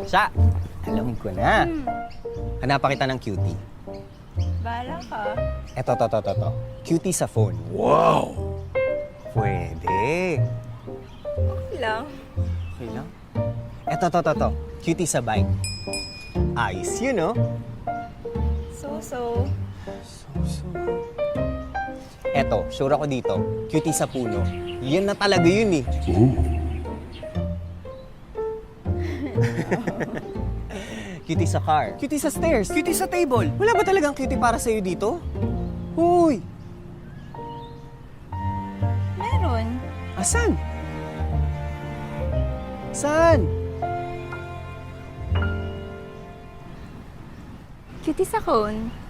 Siya, alam ko na. Hanapan kita ng cutie. Bahala ka. Eto. Cutie sa phone. Wow! Pwede. Okay lang. Okay lang. Eto. Cutie sa bike. Ayos yun, no? So. Eto, sure ako dito. Cutie sa puno. Yan na talaga yun, eh. Cutie sa car. Cutie sa stairs. Cutie sa table. Wala ba talagang cutie para sa'yo dito? Huy! Meron. Asan? Saan? Cutie sa cone.